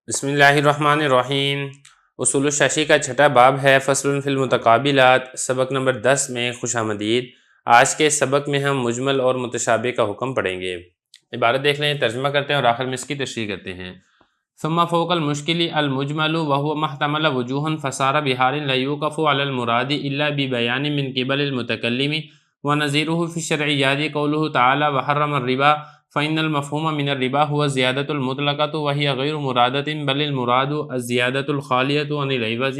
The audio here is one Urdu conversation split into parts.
بسم اللہ الرحمن الرحیم۔ اصول الشاشی کا چھٹا باب ہے فصل فی المتقابلات، سبق نمبر 10 میں خوش آمدید۔ آج کے سبق میں ہم مجمل اور متشابہ کا حکم پڑھیں گے۔ عبارت دیکھ لیں، ترجمہ کرتے ہیں اور آخر میں اس کی تشریح کرتے ہیں۔ ثم فوق المشکل المجمل وهو ما احتمل وجوها فصار بحال لا يوقف على المراد الا ببيان من قبل المتكلم ونظيره في الشرعيات قوله تعالى وحرم الربا فإن المفهوم من الربا هو الزيادة المطلقة وهي غير مرادة بل المراد الزيادة الخالية عن العوض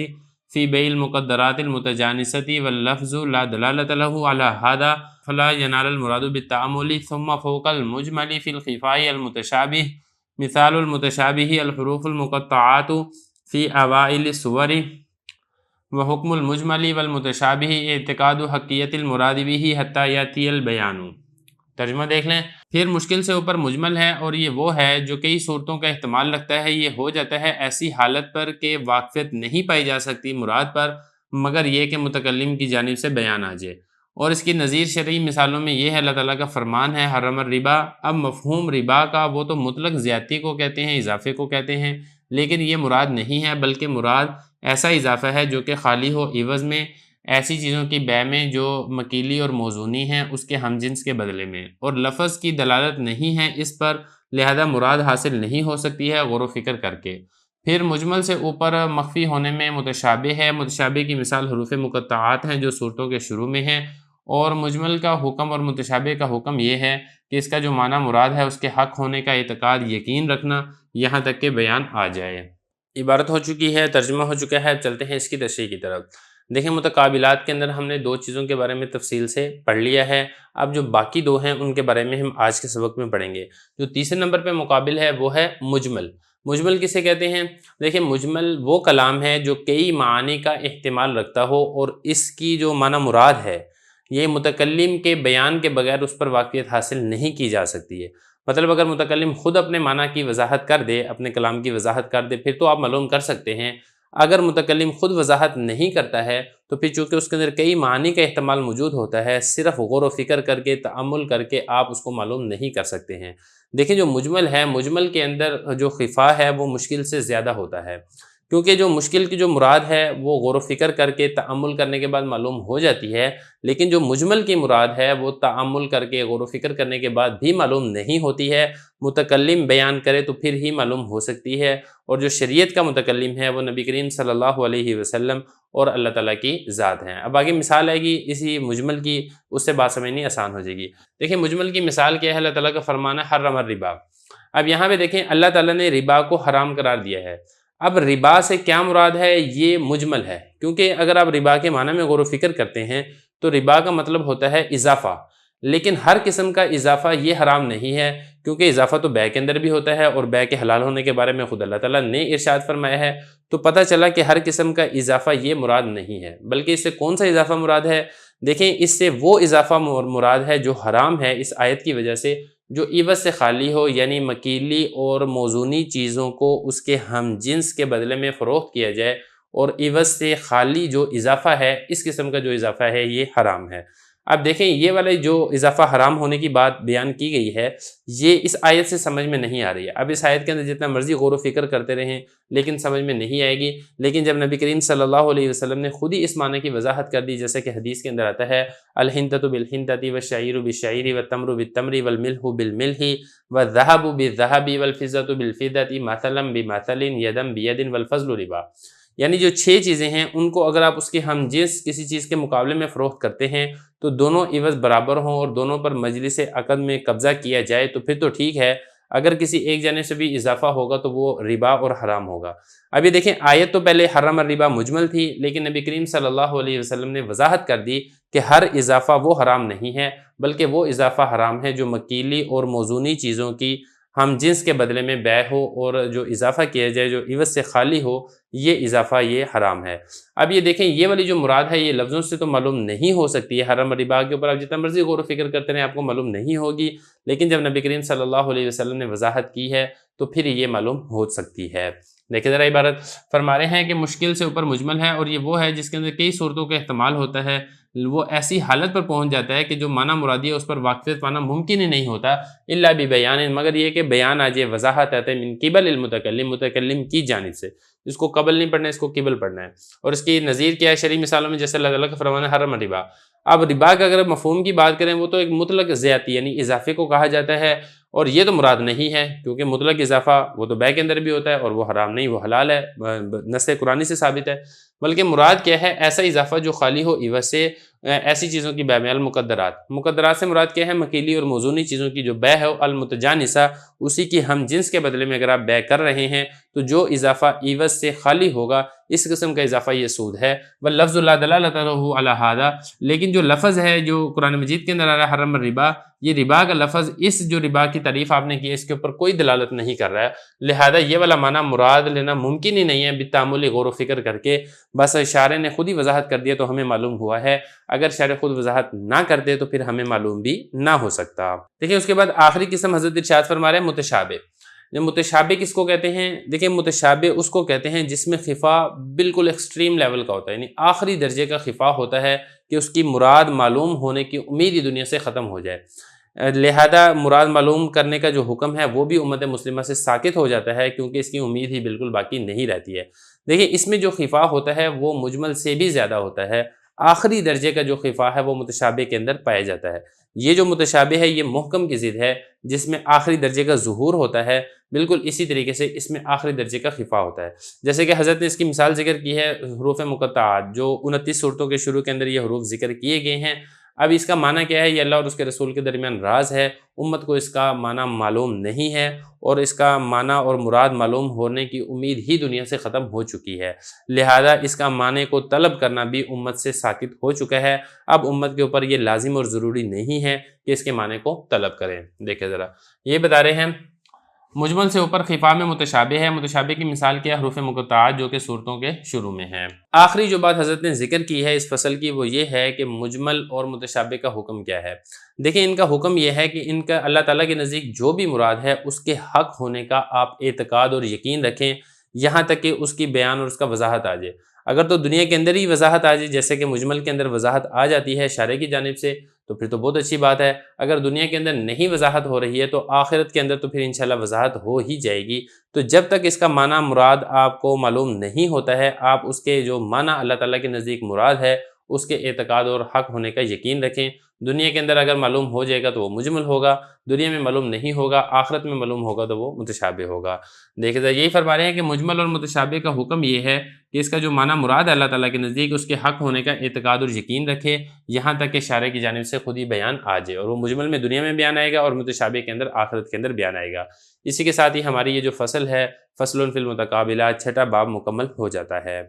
في بيع المقدرات المتجانسة واللفظ لا دلالة له على هذا فلا ينال المراد بالتأمل۔ ثم فوق المجمل في الخفاء المتشابه مثال المتشابه الحروف المقطعات في أوائل السور وحكم المجمل والمتشابه اعتقاد حقیت المراد به حتى يأتي البيان۔ ترجمہ دیکھ لیں، پھر مشکل سے اوپر مجمل ہے اور یہ وہ ہے جو کئی صورتوں کا احتمال رکھتا ہے۔ یہ ہو جاتا ہے ایسی حالت پر کہ واقفیت نہیں پائی جا سکتی مراد پر مگر یہ کہ متکلم کی جانب سے بیان آ جائے، اور اس کی نظیر شرعی مثالوں میں یہ ہے اللہ تعالیٰ کا فرمان ہے حرم الربا۔ اب مفہوم ربا کا وہ تو مطلق زیادتی کو کہتے ہیں، اضافے کو کہتے ہیں، لیکن یہ مراد نہیں ہے بلکہ مراد ایسا اضافہ ہے جو کہ خالی ہو عوض میں، ایسی چیزوں کی بیع میں جو مکیلی اور موزونی ہیں اس کے ہم جنس کے بدلے میں، اور لفظ کی دلالت نہیں ہے اس پر، لہذا مراد حاصل نہیں ہو سکتی ہے غور و فکر کر کے۔ پھر مجمل سے اوپر مخفی ہونے میں متشابہ ہے۔ متشابہ کی مثال حروف مقطعات ہیں جو صورتوں کے شروع میں ہیں، اور مجمل کا حکم اور متشابہ کا حکم یہ ہے کہ اس کا جو معنی مراد ہے اس کے حق ہونے کا اعتقاد یقین رکھنا یہاں تک کہ بیان آ جائے۔ عبارت ہو چکی ہے، ترجمہ ہو چکا ہے، چلتے ہیں اس کی تشریح کی طرف۔ دیکھیں، متقابلات کے اندر ہم نے دو چیزوں کے بارے میں تفصیل سے پڑھ لیا ہے، اب جو باقی دو ہیں ان کے بارے میں ہم آج کے سبق میں پڑھیں گے۔ جو تیسرے نمبر پہ مقابل ہے وہ ہے مجمل۔ مجمل کسے کہتے ہیں؟ دیکھیں، مجمل وہ کلام ہے جو کئی معانی کا احتمال رکھتا ہو اور اس کی جو معنی مراد ہے یہ متکلم کے بیان کے بغیر اس پر واقفیت حاصل نہیں کی جا سکتی ہے۔ مطلب اگر متکلم خود اپنے معنی کی وضاحت کر دے، اپنے کلام کی وضاحت کر دے، پھر تو آپ معلوم کر سکتے ہیں۔ اگر متکلم خود وضاحت نہیں کرتا ہے تو پھر چونکہ اس کے اندر کئی معنی کا احتمال موجود ہوتا ہے، صرف غور و فکر کر کے تأمل کر کے آپ اس کو معلوم نہیں کر سکتے ہیں۔ دیکھیں، جو مجمل ہے، مجمل کے اندر جو خفا ہے وہ مشکل سے زیادہ ہوتا ہے، کیونکہ جو مشکل کی جو مراد ہے وہ غور و فکر کر کے تأمل کرنے کے بعد معلوم ہو جاتی ہے، لیکن جو مجمل کی مراد ہے وہ تأمل کر کے غور و فکر کرنے کے بعد بھی معلوم نہیں ہوتی ہے، متکلم بیان کرے تو پھر ہی معلوم ہو سکتی ہے، اور جو شریعت کا متکلم ہے وہ نبی کریم صلی اللہ علیہ وسلم اور اللہ تعالیٰ کی ذات ہیں۔ اب آگے مثال آئے گی اسی مجمل کی، اس سے بات سمجھنی آسان ہو جائے گی۔ دیکھیں، مجمل کی مثال کیا ہے؟ اللہ تعالیٰ کا فرمان ہے حرم الربا۔ اب یہاں پہ دیکھیں، اللہ تعالیٰ نے ربا کو حرام قرار دیا ہے۔ اب ربا سے کیا مراد ہے؟ یہ مجمل ہے، کیونکہ اگر آپ ربا کے معنی میں غور و فکر کرتے ہیں تو ربا کا مطلب ہوتا ہے اضافہ، لیکن ہر قسم کا اضافہ یہ حرام نہیں ہے، کیونکہ اضافہ تو بیع کے اندر بھی ہوتا ہے، اور بیع کے حلال ہونے کے بارے میں خود اللہ تعالیٰ نے ارشاد فرمایا ہے۔ تو پتہ چلا کہ ہر قسم کا اضافہ یہ مراد نہیں ہے، بلکہ اس سے کون سا اضافہ مراد ہے؟ دیکھیں، اس سے وہ اضافہ مراد ہے جو حرام ہے اس آیت کی وجہ سے، جو عوض سے خالی ہو، یعنی مکیلی اور موزونی چیزوں کو اس کے ہم جنس کے بدلے میں فروخت کیا جائے، اور عوض سے خالی جو اضافہ ہے، اس قسم کا جو اضافہ ہے یہ حرام ہے۔ اب دیکھیں، یہ والے جو اضافہ حرام ہونے کی بات بیان کی گئی ہے یہ اس آیت سے سمجھ میں نہیں آ رہی ہے۔ اب اس آیت کے اندر جتنا مرضی غور و فکر کرتے رہیں لیکن سمجھ میں نہیں آئے گی، لیکن جب نبی کریم صلی اللہ علیہ وسلم نے خود ہی اس معنی کی وضاحت کر دی، جیسے کہ حدیث کے اندر آتا ہے الحنطۃ بالحنطۃ والشعیر بالشعیر والتمر بالتمر والملح بالملح والذهب بالذهب والفضة بالفضة مثلا بمثل یدا بید والفضل ربا، یعنی جو 6 چیزیں ہیں ان کو اگر آپ اس کے ہم جنس کسی چیز کے مقابلے میں فروخت کرتے ہیں تو دونوں عوض برابر ہوں اور دونوں پر مجلس عقد میں قبضہ کیا جائے تو پھر تو ٹھیک ہے، اگر کسی ایک جانب سے بھی اضافہ ہوگا تو وہ ربا اور حرام ہوگا۔ اب یہ دیکھیں، آیت تو پہلے حرم الربا مجمل تھی، لیکن نبی کریم صلی اللہ علیہ وسلم نے وضاحت کر دی کہ ہر اضافہ وہ حرام نہیں ہے، بلکہ وہ اضافہ حرام ہے جو مکیلی اور موزونی چیزوں کی ہم جنس کے بدلے میں بیع ہو، اور جو اضافہ کیا جائے جو عوض سے خالی ہو، یہ اضافہ یہ حرام ہے۔ اب یہ دیکھیں، یہ والی جو مراد ہے یہ لفظوں سے تو معلوم نہیں ہو سکتی ہے، حرم الربا کے اوپر آپ جتنا مرضی غور و فکر کرتے رہیں آپ کو معلوم نہیں ہوگی، لیکن جب نبی کریم صلی اللہ علیہ وسلم نے وضاحت کی ہے تو پھر یہ معلوم ہو سکتی ہے۔ دیکھیں ذرا عبارت، فرما رہے ہیں کہ مشکل سے اوپر مجمل ہے، اور یہ وہ ہے جس کے اندر کئی صورتوں کا احتمال ہوتا ہے، وہ ایسی حالت پر پہنچ جاتا ہے کہ جو معنی مرادی ہے اس پر واقفیت پانا ممکن ہی نہیں ہوتا الا ببیان، مگر یہ کہ بیان آ جائے، وضاحت آتا ہے من قبل المتکلم، متکلم کی جانب سے. اس کو قبل نہیں پڑھنا ہے، اس کو قبل پڑھنا ہے. اور اس کی نظیر کیا ہے شرعی مثالوں میں؟ جیسے اللہ تعالیٰ کا فرمان ہے حرم ربا. اب ربا کا اگر مفہوم کی بات کریں وہ تو ایک مطلق زیادتی یعنی اضافے کو کہا جاتا ہے، اور یہ تو مراد نہیں ہے کیونکہ مطلق اضافہ وہ تو بے کے اندر بھی ہوتا ہے اور وہ حرام نہیں، وہ حلال ہے، نص قرآنی سے ثابت ہے. بلکہ مراد کیا ہے؟ ایسا اضافہ جو خالی ہو عوض سے، ایسی چیزوں کی بے میں. المقدرات، مقدرات سے مراد کیا ہے؟ مکیلی اور موزونی چیزوں کی جو بے ہے. المتجانسہ، اسی کی ہم جنس کے بدلے میں اگر آپ بے کر رہے ہیں تو جو اضافہ عوض سے خالی ہوگا اس قسم کا اضافہ یہ سود ہے. واللفظ لا دلالۃ لہ علی ھذا، لیکن جو لفظ ہے جو قرآن مجید کے اندر آ رہا ہے حرم الربا، یہ ربا کا لفظ اس جو ربا کی تعریف آپ نے کی ہے اس کے اوپر کوئی دلالت نہیں کر رہا ہے. لہذا یہ والا معنی مراد لینا ممکن ہی نہیں ہے بالتأمل، غور و فکر کر کے. بس شارع نے خود ہی وضاحت کر دیا تو ہمیں معلوم ہوا ہے، اگر شارع خود وضاحت نہ کرتے تو پھر ہمیں معلوم بھی نہ ہو سکتا. دیکھیں اس کے بعد آخری قسم حضرت ارشاد فرما رہے ہیں متشابہ. متشابہ کس کو کہتے ہیں؟ دیکھیں متشابہ اس کو کہتے ہیں جس میں خفا بالکل ایکسٹریم لیول کا ہوتا ہے، یعنی آخری درجے کا خفا ہوتا ہے کہ اس کی مراد معلوم ہونے کی امید ہی دنیا سے ختم ہو جائے. لہذا مراد معلوم کرنے کا جو حکم ہے وہ بھی امت مسلمہ سے ساقط ہو جاتا ہے کیونکہ اس کی امید ہی بالکل باقی نہیں رہتی ہے. دیکھیں اس میں جو خفا ہوتا ہے وہ مجمل سے بھی زیادہ ہوتا ہے. آخری درجے کا جو خفا ہے وہ متشابہ کے اندر پایا جاتا ہے. یہ جو متشابہ ہے یہ محکم کی ضد ہے جس میں آخری درجے کا ظہور ہوتا ہے. بالکل اسی طریقے سے اس میں آخری درجے کا خفا ہوتا ہے. جیسے کہ حضرت نے اس کی مثال ذکر کی ہے حروف مقطعات، جو 29 صورتوں کے شروع کے اندر یہ حروف ذکر کیے گئے ہیں. اب اس کا معنی کیا ہے؟ یہ اللہ اور اس کے رسول کے درمیان راز ہے، امت کو اس کا معنی معلوم نہیں ہے، اور اس کا معنی اور مراد معلوم ہونے کی امید ہی دنیا سے ختم ہو چکی ہے. لہذا اس کا معنی کو طلب کرنا بھی امت سے ساقط ہو چکا ہے. اب امت کے اوپر یہ لازم اور ضروری نہیں ہے کہ اس کے معنی کو طلب کریں. دیکھیں ذرا یہ بتا رہے ہیں مجمل سے اوپر خفا میں متشابہ ہے. متشابہ کی مثال کیا ہے؟ حروف مقطعات جو کہ صورتوں کے شروع میں ہیں. آخری جو بات حضرت نے ذکر کی ہے اس فصل کی وہ یہ ہے کہ مجمل اور متشابہ کا حکم کیا ہے. دیکھیں ان کا حکم یہ ہے کہ ان کا اللہ تعالیٰ کے نزدیک جو بھی مراد ہے اس کے حق ہونے کا آپ اعتقاد اور یقین رکھیں یہاں تک کہ اس کی بیان اور اس کا وضاحت آ جائے. اگر تو دنیا کے اندر ہی وضاحت آ جائے جیسے کہ مجمل کے اندر وضاحت آ جاتی ہے شارع کی جانب سے تو پھر تو بہت اچھی بات ہے. اگر دنیا کے اندر نہیں وضاحت ہو رہی ہے تو آخرت کے اندر تو پھر انشاءاللہ وضاحت ہو ہی جائے گی. تو جب تک اس کا معنی مراد آپ کو معلوم نہیں ہوتا ہے آپ اس کے جو معنی اللہ تعالیٰ کے نزدیک مراد ہے اس کے اعتقاد اور حق ہونے کا یقین رکھیں. دنیا کے اندر اگر معلوم ہو جائے گا تو وہ مجمل ہوگا، دنیا میں معلوم نہیں ہوگا، آخرت میں معلوم ہوگا تو وہ متشابہ ہوگا. دیکھیں یہی فرما رہے ہیں کہ مجمل اور متشابہ کا حکم یہ ہے کہ اس کا جو معنی مراد ہے اللہ تعالیٰ کے نزدیک اس کے حق ہونے کا اعتقاد اور یقین رکھے یہاں تک کہ شارع کی جانب سے خود ہی بیان آ جائے، اور وہ مجمل میں دنیا میں بیان آئے گا اور متشابہ کے اندر آخرت کے اندر بیان آئے گا. اسی کے ساتھ ہی ہماری یہ جو فصل ہے فصل فی المتقابلات چھٹا باب مکمل ہو جاتا ہے.